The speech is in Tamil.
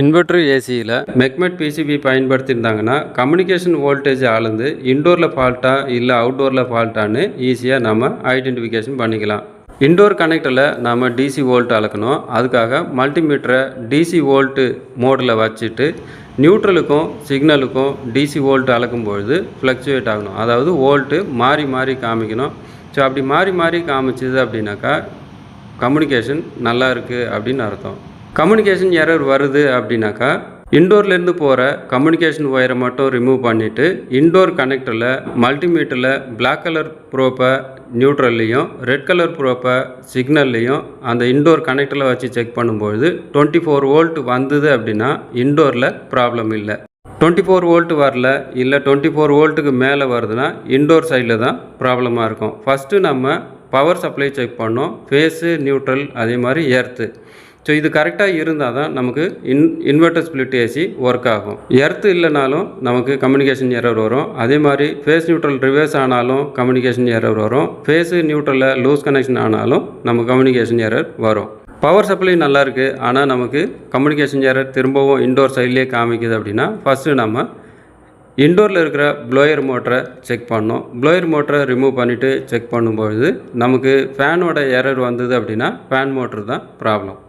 இன்வெர்டர் ஏசியில் மெக்மெட் பிசிபி பயன்படுத்தியிருந்தாங்கன்னா கம்யூனிகேஷன் வோல்டேஜ் அளந்து இன்டோரில் ஃபால்ட்டா இல்லை அவுட்டோரில் ஃபால்ட்டான்னு ஈஸியாக நம்ம ஐடென்டிஃபிகேஷன் பண்ணிக்கலாம். இன்டோர் கனெக்டரில் நம்ம டிசி வோல்ட் அளக்கணும். அதுக்காக மல்டிமீட்டரை டிசி வோல்ட்டு மோடில் வச்சுட்டு நியூட்ரலுக்கும் சிக்னலுக்கும் டிசி வோல்ட் அளக்கும்பொழுது ஃப்ளக்சுவேட் ஆகணும். அதாவது வோல்ட்டு மாறி மாறி காமிக்கணும். ஸோ அப்படி மாறி மாறி காமிச்சிது அப்படின்னாக்கா கம்யூனிகேஷன் நல்லா இருக்குது அப்படின்னு அர்த்தம். கம்யூனிகேஷன் எரர் வருது அப்படின்னாக்கா இன்டோர்லேருந்து போகிற கம்யூனிகேஷன் ஒயரை மட்டும் ரிமூவ் பண்ணிவிட்டு இன்டோர் கனெக்டரில் மல்டிமீட்டரில் பிளாக் கலர் ப்ரோப்பை நியூட்ரல்லையும் ரெட் கலர் ப்ரோப்பை சிக்னல்லையும் அந்த இன்டோர் கனெக்டரில் வச்சு செக் பண்ணும்பொழுது 24 வோல்ட் வந்தது அப்படின்னா இன்டோரில் ப்ராப்ளம் இல்லை. 24 வோல்ட் வரல இல்லை 24 வோல்ட்டுக்கு மேலே வருதுன்னா இன்டோர் சைடில் தான் ப்ராப்ளமாக இருக்கும். ஃபஸ்ட்டு நம்ம பவர் சப்ளை செக் பண்ணோம், ஃபேஸு நியூட்ரல் அதே மாதிரி எர்த்து. ஸோ இது கரெக்டாக இருந்தால் தான் நமக்கு இன்வெர்டர் ஸ்பிளிட் ஏசி ஒர்க் ஆகும். எர்த்து இல்லைனாலும் நமக்கு கம்யூனிகேஷன் எரர் வரும். அதே மாதிரி ஃபேஸ் நியூட்ரல் ரிவர்ஸ் ஆனாலும் கம்யூனிகேஷன் எரர் வரும். ஃபேஸு நியூட்ரலில் லூஸ் கனெக்ஷன் ஆனாலும் நம்ம கம்யூனிகேஷன் எரர் வரும். பவர் சப்ளை நல்லா இருக்குது, ஆனால் நமக்கு கம்யூனிகேஷன் எரர் திரும்பவும் இன்டோர் சைட்லேயே காமிக்குது அப்படின்னா ஃபஸ்ட்டு நம்ம இன்டோரில் இருக்கிற ப்ளோயர் மோட்டரை செக் பண்ணோம். ப்ளோயர் மோட்டரை ரிமூவ் பண்ணிவிட்டு செக் பண்ணும்பொழுது நமக்கு ஃபேனோட எரர் வந்தது அப்படின்னா ஃபேன் மோட்ரு தான் ப்ராப்ளம்.